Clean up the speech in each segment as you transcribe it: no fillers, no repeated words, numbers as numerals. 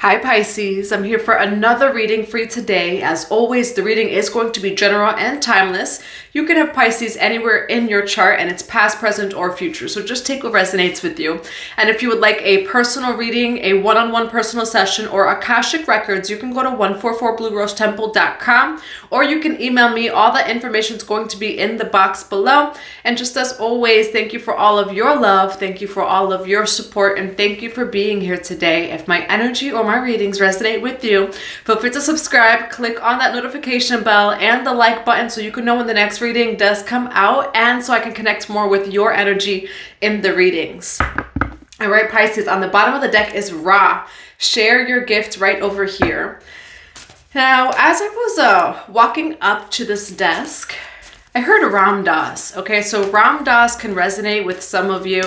Hi Pisces, I'm here for another reading for you today. As always, the reading is going to be general and timeless. You can have Pisces anywhere in your chart and it's past, present, or future. So just take what resonates with you. And if you would like a personal reading, a one-on-one personal session, or Akashic records, you can go to 144bluerosetemple.com or you can email me. All the information is going to be in the box below. And just as always, thank you for all of your love. Thank you for all of your support. And thank you for being here today. If my energy or my readings resonate with you, feel free to subscribe, click on that notification bell and the like button so you can know when the next reading does come out and so I can connect more with your energy in the readings. All right, Pisces, on the bottom of the deck is Ra. Share your gift right over here. Now, as I was walking up to this desk, I heard Ram Dass. Okay, so Ram Dass can resonate with some of you.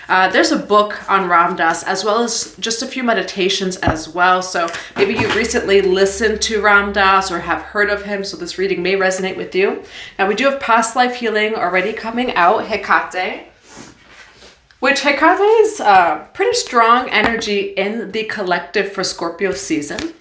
There's a book on Ram Dass as well as just a few meditations as well. So maybe you recently listened to Ram Dass or have heard of him, so this reading may resonate with you. Now we do have past life healing already coming out, HAPÉ, which HAPÉ is pretty strong energy in the collective for Scorpio season.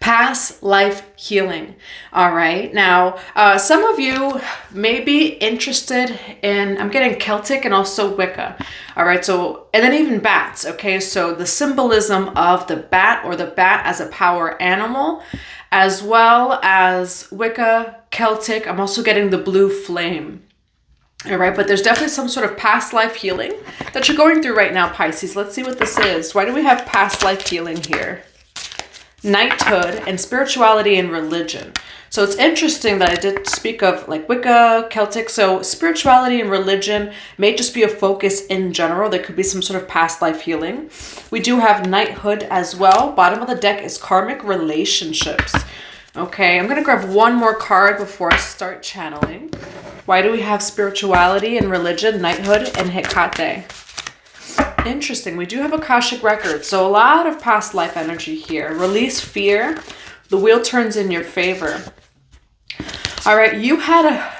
Past life healing. All right. Now, some of you may be interested in, I'm getting Celtic and also Wicca. All right. So, and then even bats. Okay. So the symbolism of the bat or the bat as a power animal, as well as Wicca, Celtic. I'm also getting the blue flame. All right. But there's definitely some sort of past life healing that you're going through right now, Pisces. Let's see what this is. Why do we have past life healing here? Knighthood and spirituality and religion. So it's interesting that I did speak of like Wicca, Celtic. So spirituality and religion may just be a focus in general. There could be some sort of past life healing. We do have knighthood as well. Bottom of the deck is karmic relationships. Okay, I'm going to grab one more card before I start channeling. Why do we have spirituality and religion, knighthood, and HAPÉ? Interesting. We do have Akashic records. So a lot of past life energy here. Release fear. The wheel turns in your favor. All right. You had a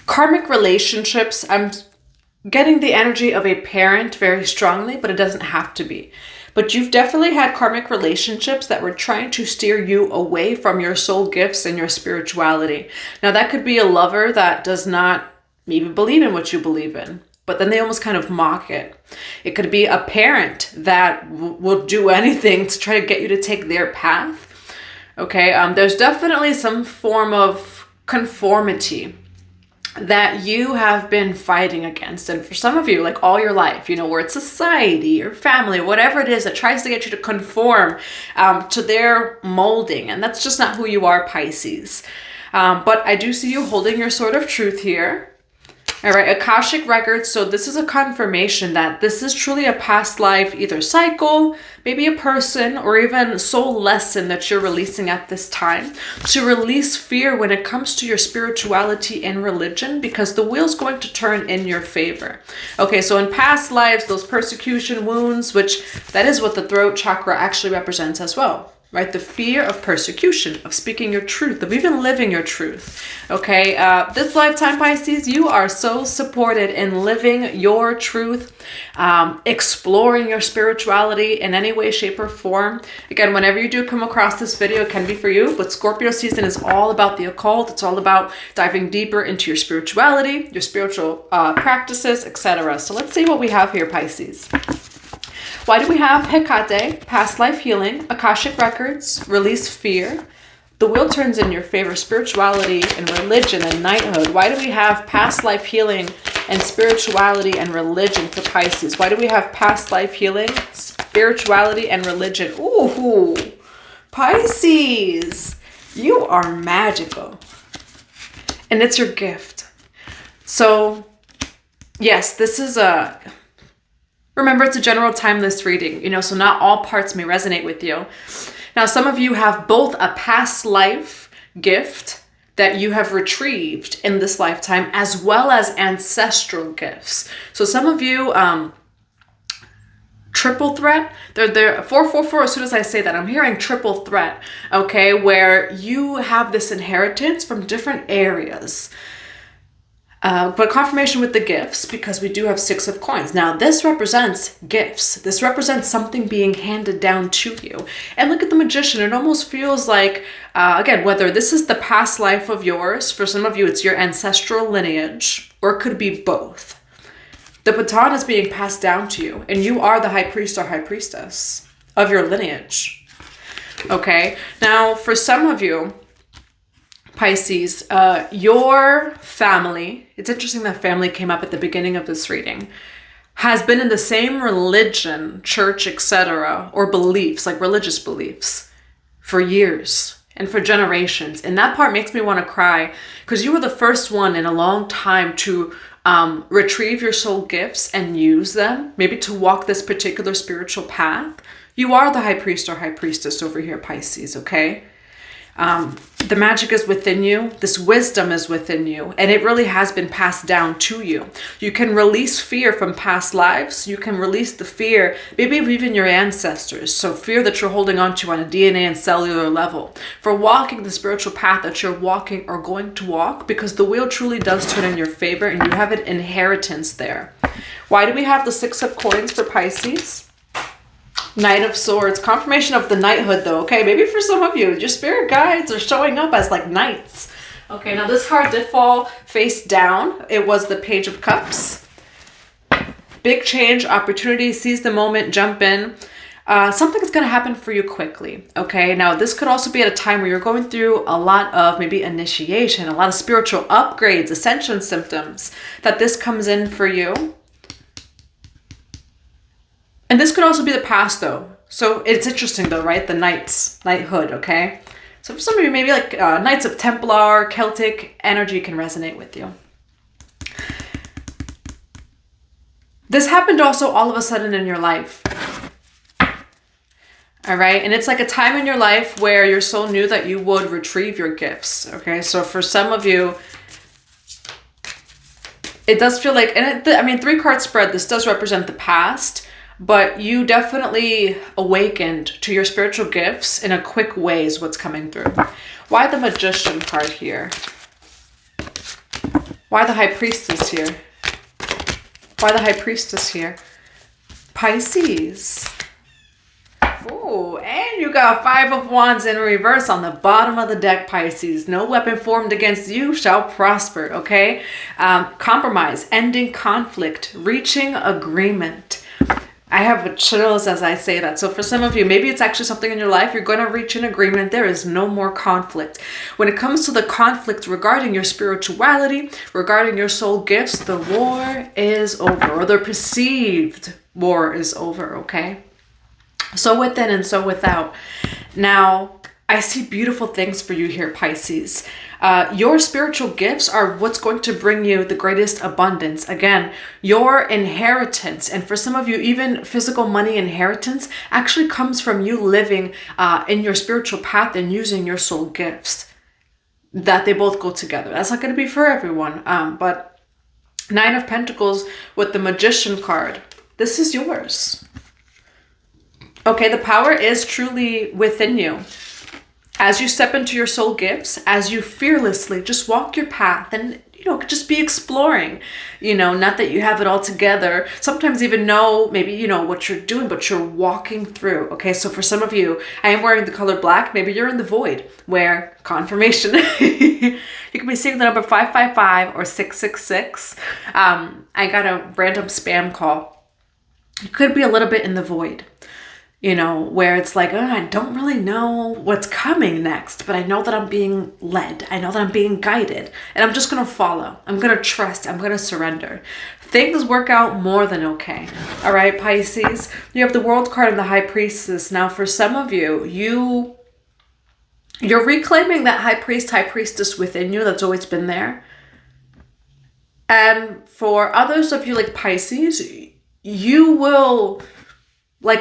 karmic relationships. I'm getting the energy of a parent very strongly, but it doesn't have to be. But you've definitely had karmic relationships that were trying to steer you away from your soul gifts and your spirituality. Now that could be a lover that does not maybe believe in what you believe in, but then they almost kind of mock it. It could be a parent that will do anything to try to get you to take their path. Okay, there's definitely some form of conformity that you have been fighting against. And for some of you, like all your life, you know, where it's society or family, whatever it is that tries to get you to conform to their molding. And that's just not who you are, Pisces. But I do see you holding your sword of truth here. All right, Akashic records. So this is a confirmation that this is truly a past life, either cycle, maybe a person, or even soul lesson that you're releasing at this time to release fear when it comes to your spirituality and religion, because the wheel's going to turn in your favor. Okay, so in past lives, those persecution wounds, which that is what the throat chakra actually represents as well. Right? The fear of persecution, of speaking your truth, of even living your truth. Okay, this lifetime, Pisces, you are so supported in living your truth, exploring your spirituality in any way, shape, or form. Again, whenever you do come across this video, it can be for you, but Scorpio season is all about the occult. It's all about diving deeper into your spirituality, your spiritual practices, etc. So let's see what we have here, Pisces. Why do we have HAPÉ, past life healing, Akashic records, release fear, the wheel turns in your favor, spirituality and religion and knighthood? Why do we have past life healing and spirituality and religion for Pisces? Why do we have past life healing, spirituality and religion? Ooh, Pisces, you are magical. And it's your gift. So yes, this is a... Remember, it's a general timeless reading, you know, so not all parts may resonate with you. Now, some of you have both a past life gift that you have retrieved in this lifetime, as well as ancestral gifts. So some of you, triple threat, they're 444. As soon as I say that, I'm hearing triple threat, okay, where you have this inheritance from different areas. But confirmation with the gifts, because we do have 6 of coins. Now, this represents gifts. This represents something being handed down to you. And look at the Magician. It almost feels like, again, whether this is the past life of yours, for some of you, it's your ancestral lineage, or it could be both. The baton is being passed down to you, and you are the high priest or high priestess of your lineage. Okay? Now, for some of you, Pisces, your family, it's interesting that family came up at the beginning of this reading, has been in the same religion, church, etc., or beliefs, like religious beliefs, for years and for generations. And that part makes me want to cry, because you were the first one in a long time to retrieve your soul gifts and use them, maybe to walk this particular spiritual path. You are the high priest or high priestess over here, Pisces, okay? The magic is within you. This wisdom is within you, and it really has been passed down to you. You can release fear from past lives. You can release the fear, maybe of even your ancestors. So fear that you're holding on to on a DNA and cellular level, for walking the spiritual path that you're walking or going to walk, because the wheel truly does turn in your favor and you have an inheritance there. Why do we have the 6 of coins for Pisces? Knight of Swords, confirmation of the knighthood though, okay? Maybe for some of you, your spirit guides are showing up as like knights. Okay, now this card did fall face down. It was the Page of Cups. Big change, opportunity, seize the moment, jump in. Something is going to happen for you quickly, okay? Now, this could also be at a time where you're going through a lot of maybe initiation, a lot of spiritual upgrades, ascension symptoms, that this comes in for you. And this could also be the past though. So it's interesting though, right? The knighthood, okay? So for some of you, maybe like Knights of Templar, Celtic energy can resonate with you. This happened also all of a sudden in your life. All right. And it's like a time in your life where your soul knew that you would retrieve your gifts. Okay. So for some of you, it does feel like, and I mean, 3-card spread, this does represent the past, but you definitely awakened to your spiritual gifts in a quick way is what's coming through. Why the Magician card here? Why the High Priestess here? Why the High Priestess here? Pisces. Oh, and you got 5 of Wands in reverse on the bottom of the deck, Pisces. No weapon formed against you shall prosper, okay? Compromise, ending conflict, reaching agreement. I have chills as I say that. So for some of you, maybe it's actually something in your life. You're going to reach an agreement. There is no more conflict. When it comes to the conflict regarding your spirituality, regarding your soul gifts, the war is over, or the perceived war is over, okay? So within and so without. Now, I see beautiful things for you here, Pisces. Your spiritual gifts are what's going to bring you the greatest abundance. Again, your inheritance, and for some of you, even physical money inheritance, actually comes from you living in your spiritual path and using your soul gifts. That they both go together. That's not going to be for everyone. But 9 of Pentacles with the Magician card. This is yours. Okay, the power is truly within you. As you step into your soul gifts, as you fearlessly just walk your path and, just be exploring, not that you have it all together. Sometimes even know maybe, what you're doing, but you're walking through. Okay, so for some of you, I am wearing the color black. Maybe you're in the void where confirmation, you could be seeing the number 555 or 666. I got a random spam call. You could be a little bit in the void. Where it's like, I don't really know what's coming next, but I know that I'm being led. I know that I'm being guided, and I'm just going to follow. I'm going to trust. I'm going to surrender. Things work out more than okay. All right, Pisces, you have the World card and the High Priestess. Now, for some of you, you're reclaiming that High Priest, High Priestess within you that's always been there. And for others of you, like Pisces, you will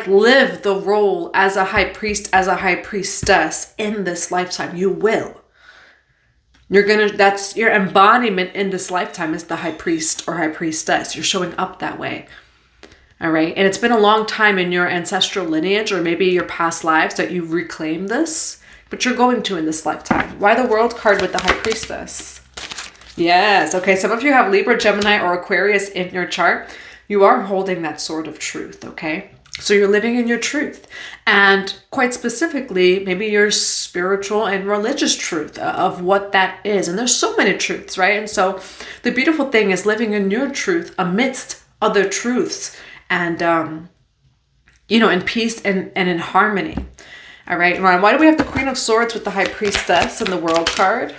live the role as a high priest, as a high priestess in this lifetime. You will. That's your embodiment in this lifetime is the high priest or high priestess. You're showing up that way. All right. And it's been a long time in your ancestral lineage or maybe your past lives that you've reclaimed this, but you're going to in this lifetime. Why the World card with the High Priestess? Yes. Okay. Some of you have Libra, Gemini, or Aquarius in your chart. You are holding that sword of truth. Okay. So you're living in your truth. And quite specifically, maybe your spiritual and religious truth of what that is. And there's so many truths, right? And so the beautiful thing is living in your truth amidst other truths and, you know, in peace and in harmony. All right. Why do we have the Queen of Swords with the High Priestess and the World card?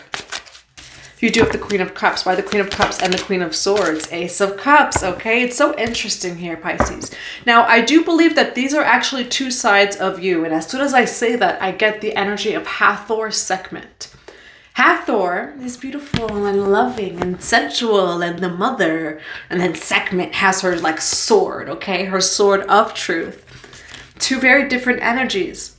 You do have the Queen of Cups. Why the Queen of Cups and the Queen of Swords? Ace of Cups, okay? It's so interesting here, Pisces. Now, I do believe that these are actually two sides of you. And as soon as I say that, I get the energy of Hathor Sekhmet. Hathor is beautiful and loving and sensual and the mother. And then Sekhmet has her like sword, okay? Her sword of truth. Two very different energies.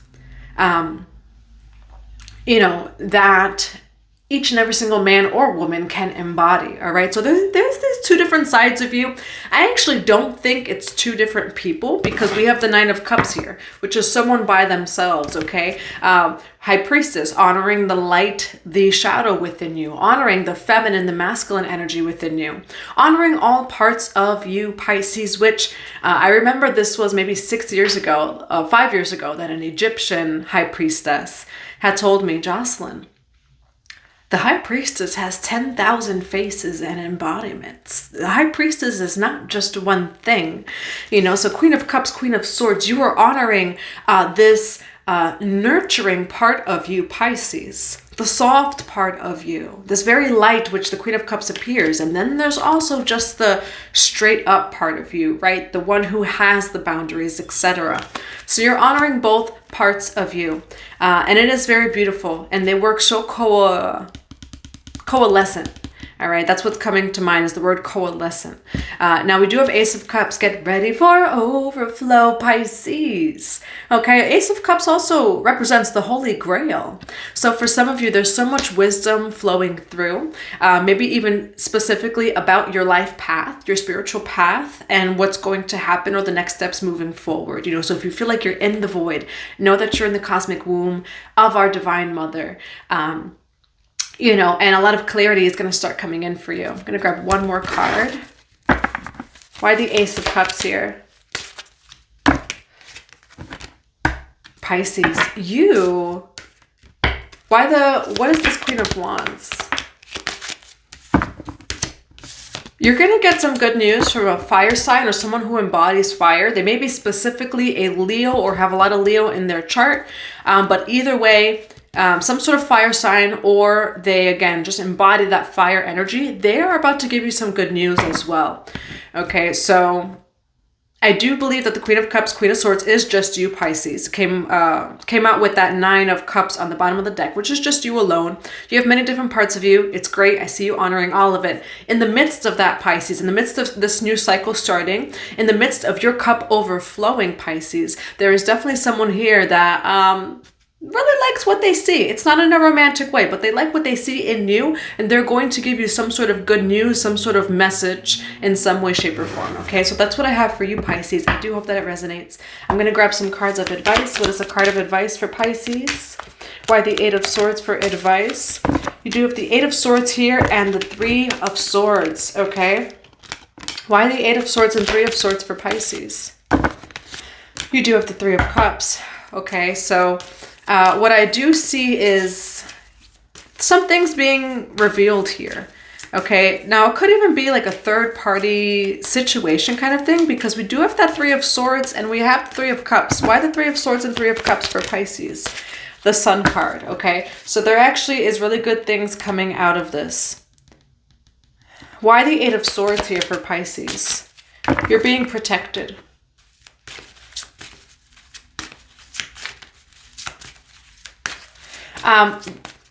You know, that each and every single man or woman can embody, all right? So there's these two different sides of you. I actually don't think it's two different people because we have the Nine of Cups here, which is someone by themselves, okay? High Priestess, honoring the light, the shadow within you, honoring the feminine, the masculine energy within you, honoring all parts of you, Pisces, which I remember this was maybe 5 years ago, that an Egyptian High Priestess had told me, Jocelyn, the High Priestess has 10,000 faces and embodiments. The High Priestess is not just one thing, you know. So Queen of Cups, Queen of Swords, you are honoring this nurturing part of you, Pisces, the soft part of you, this very light which the Queen of Cups appears. And then there's also just the straight up part of you, right? The one who has the boundaries, etc. So you're honoring both parts of you. And it is very beautiful. And they work so coalescent. All right, that's what's coming to mind is the word coalescent. Now we do have Ace of Cups. Get ready for overflow, Pisces. Okay, Ace of Cups also represents the Holy Grail. So for some of you, there's so much wisdom flowing through, maybe even specifically about your life path, your spiritual path, and what's going to happen or the next steps moving forward. You know, so if you feel like you're in the void, know that you're in the cosmic womb of our Divine Mother. You know, and a lot of clarity is going to start coming in for you. I'm going to grab one more card. Why the Ace of Cups here? Pisces, you. What is this Queen of Wands? You're going to get some good news from a fire sign or someone who embodies fire. They may be specifically a Leo or have a lot of Leo in their chart. But either way, some sort of fire sign, or they, again, just embody that fire energy. They are about to give you some good news as well. Okay, so I do believe that the Queen of Cups, Queen of Swords is just you, Pisces. Came out with that Nine of Cups on the bottom of the deck, which is just you alone. You have many different parts of you. It's great. I see you honoring all of it. In the midst of that, Pisces, in the midst of this new cycle starting, in the midst of your cup overflowing, Pisces, there is definitely someone here that really likes what they see. It's not in a romantic way, but they like what they see in you, and they're going to give you some sort of good news, some sort of message in some way, shape, or form. Okay, so that's what I have for you, Pisces. I do hope that it resonates. I'm going to grab some cards of advice. What is a card of advice for Pisces? Why the Eight of Swords for advice? You do have the Eight of Swords here and the Three of Swords, okay? Why the Eight of Swords and Three of Swords for Pisces? You do have the Three of Cups, okay? So what I do see is some things being revealed here. Okay, now it could even be like a third party situation kind of thing, because we do have that Three of Swords and we have the Three of Cups. Why the Three of Swords and Three of Cups for Pisces? The Sun card, okay? So there actually is really good things coming out of this. Why the Eight of Swords here for Pisces? You're being protected.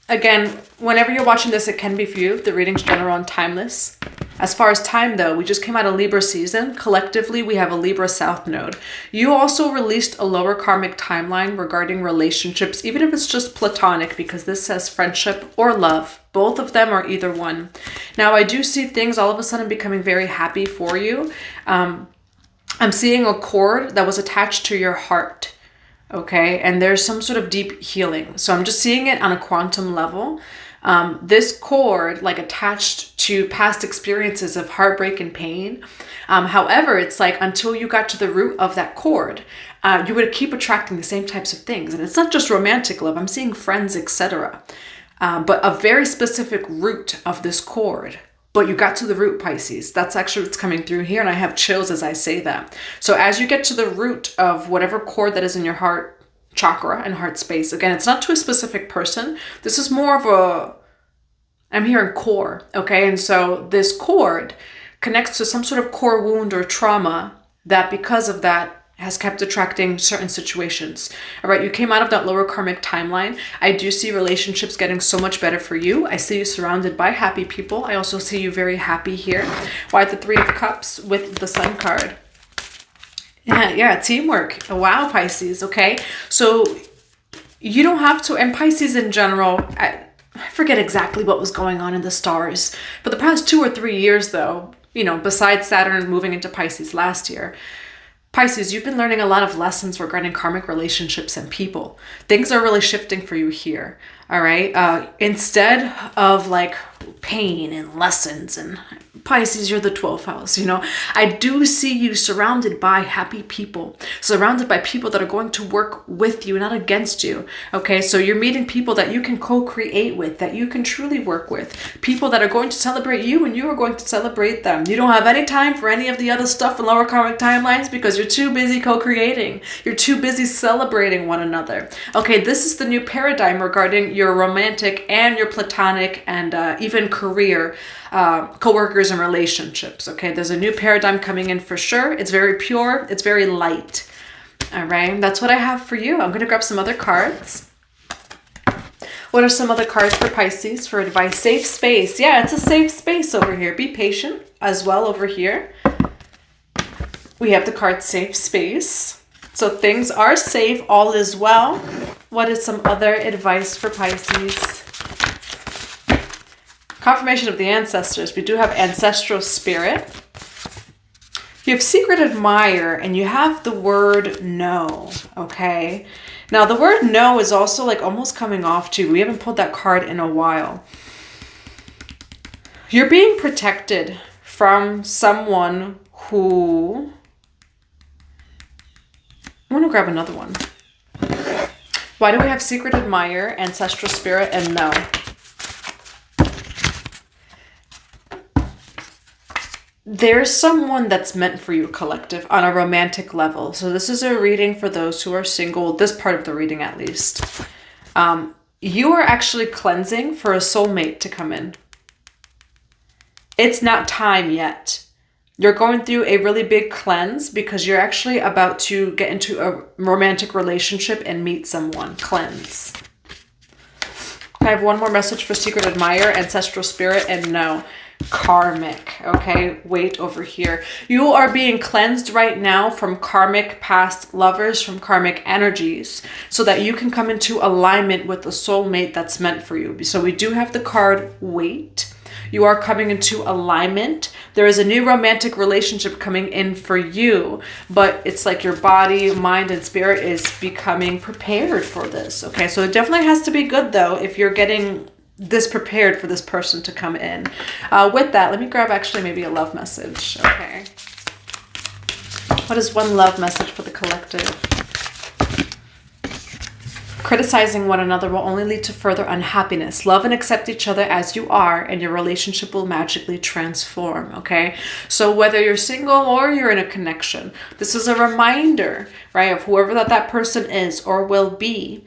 Again, whenever you're watching this, it can be for you. The reading's general and timeless. As far as time, though, we just came out of Libra season. Collectively, we have a Libra South node. You also released a lower karmic timeline regarding relationships, even if it's just platonic, because this says friendship or love. Both of them are either one. Now, I do see things all of a sudden becoming very happy for you. I'm seeing a cord that was attached to your heart. Okay, and there's some sort of deep healing. So I'm just seeing it on a quantum level. This cord, like, attached to past experiences of heartbreak and pain. However, it's like until you got to the root of that cord, you would keep attracting the same types of things. And it's not just romantic love. I'm seeing friends, etc. But a very specific root of this cord. But you got to the root, Pisces. That's actually what's coming through here. And I have chills as I say that. So as you get to the root of whatever cord that is in your heart chakra and heart space, again, it's not to a specific person. This is more of a, I'm hearing core, okay? And so this cord connects to some sort of core wound or trauma that because of that has kept attracting certain situations. All right, you came out of that lower karmic timeline. I do see relationships getting so much better for you. I see you surrounded by happy people. I also see you very happy here. Why the Three of Cups with the Sun card? Yeah, teamwork. Wow, Pisces, okay? So you don't have to, and Pisces in general, I forget exactly what was going on in the stars. For the past 2 or 3 years though, you know, besides Saturn moving into Pisces last year, Pisces, you've been learning a lot of lessons regarding karmic relationships and people. Things are really shifting for you here, all right? Instead of like pain and lessons and Pisces, you're the 12th house, you know. I do see you surrounded by happy people, surrounded by people that are going to work with you, not against you, okay? So you're meeting people that you can co-create with, that you can truly work with, people that are going to celebrate you and you are going to celebrate them. You don't have any time for any of the other stuff in lower karmic timelines because you're too busy co-creating. You're too busy celebrating one another. Okay, this is the new paradigm regarding your romantic and your platonic and even career co-workers and relationships. Okay, there's a new paradigm coming in for sure. It's very pure. It's very light. All right, that's what I have for you. I'm going to grab some other cards. What are some other cards for Pisces for advice? Safe space. Yeah, it's a safe space over here. Be patient as well over here. We have the card safe space. So things are safe. All is well. What is some other advice for Pisces? Confirmation of the ancestors. We do have ancestral spirit. You have secret admirer and you have the word no. Okay. Now the word no is also like almost coming off too. We haven't pulled that card in a while. You're being protected from someone who... I'm going to grab another one. Why do we have secret admirer, ancestral spirit, and no? There's someone that's meant for you, collective, on a romantic level. So this is a reading for those who are single, this part of the reading at least. You are actually cleansing for a soulmate to come in. It's not time yet. You're going through a really big cleanse because you're actually about to get into a romantic relationship and meet someone. Cleanse. I have one more message for secret admirer, ancestral spirit, and no. Karmic. Okay, wait over here. You are being cleansed right now from karmic past lovers, from karmic energies, so that you can come into alignment with the soulmate that's meant for you. So we do have the card wait. You are coming into alignment. There is a new romantic relationship coming in for you, but it's like your body, mind, and spirit is becoming prepared for this. Okay, so it definitely has to be good though if you're getting this prepared for this person to come in. With that, let me grab actually maybe a love message. Okay. What is one love message for the collective? Criticizing one another will only lead to further unhappiness. Love and accept each other as you are, and your relationship will magically transform, okay? So whether you're single or you're in a connection, this is a reminder, right, of whoever that person is or will be.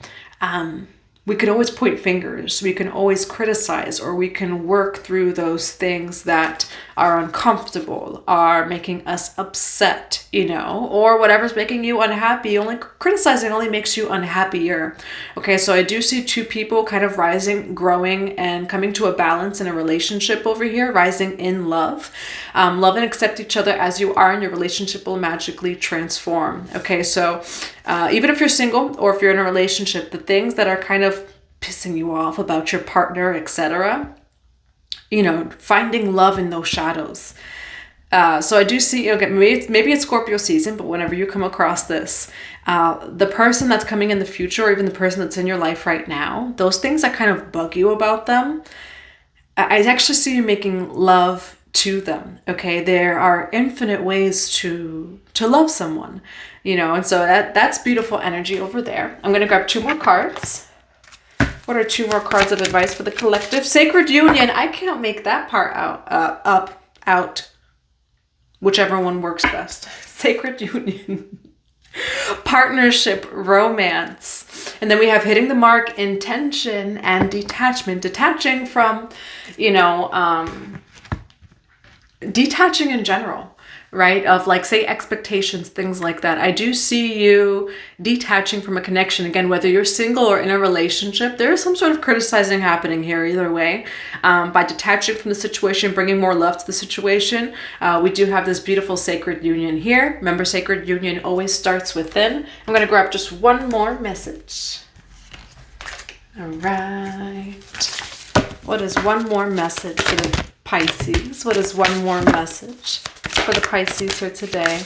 We can always point fingers, we can always criticize, or we can work through those things that are uncomfortable, are making us upset, you know, or whatever's making you unhappy. Only criticizing only makes you unhappier. Okay, so I do see two people kind of rising, growing, and coming to a balance in a relationship over here, rising in love. Love and accept each other as you are, and your relationship will magically transform. Okay, so even if you're single or if you're in a relationship, the things that are kind of pissing you off about your partner, etc., you know, finding love in those shadows. So I do see, okay, maybe it's Scorpio season, but whenever you come across this, the person that's coming in the future, or even the person that's in your life right now, those things that kind of bug you about them, I actually see you making love to them. Okay, there are infinite ways to love someone, you know, and so that's beautiful energy over there. I'm gonna grab 2 more cards. What are 2 more cards of advice for the collective? Sacred union. I can't make that part out. Whichever one works best. Sacred union. Partnership, romance. And then we have hitting the mark, intention, and detachment. Detaching from, you know, detaching in general, right? Of like, say, expectations, things like that. I do see you detaching from a connection. Again, whether you're single or in a relationship, there is some sort of criticizing happening here either way. By detaching from the situation, bringing more love to the situation, we do have this beautiful sacred union here. Remember, sacred union always starts within. I'm going to grab just 1 more message. All right. What is 1 more message for the Pisces? What is 1 more message for the Pisces here today?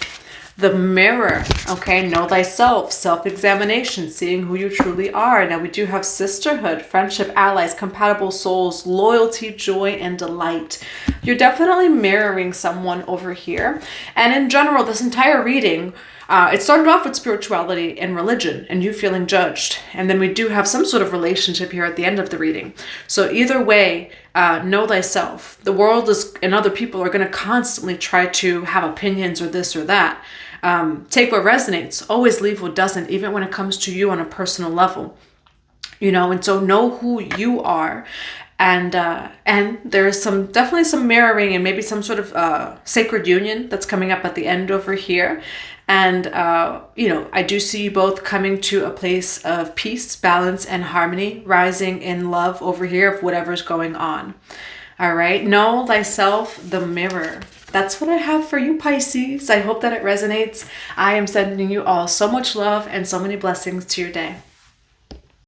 The mirror. Okay, know thyself, self-examination, seeing who you truly are. Now we do have sisterhood, friendship, allies, compatible souls, loyalty, joy, and delight. You're definitely mirroring someone over here. And in general, this entire reading, it started off with spirituality and religion and you feeling judged. And then we do have some sort of relationship here at the end of the reading. So either way, know thyself. The world is, and other people are going to constantly try to have opinions or this or that. Take what resonates. Always leave what doesn't, even when it comes to you on a personal level. You know, and so know who you are. And there's definitely some mirroring and maybe some sort of sacred union that's coming up at the end over here. And, you know, I do see you both coming to a place of peace, balance, and harmony, rising in love over here of whatever's going on. All right. Know thyself, the mirror. That's what I have for you, Pisces. I hope that it resonates. I am sending you all so much love and so many blessings to your day.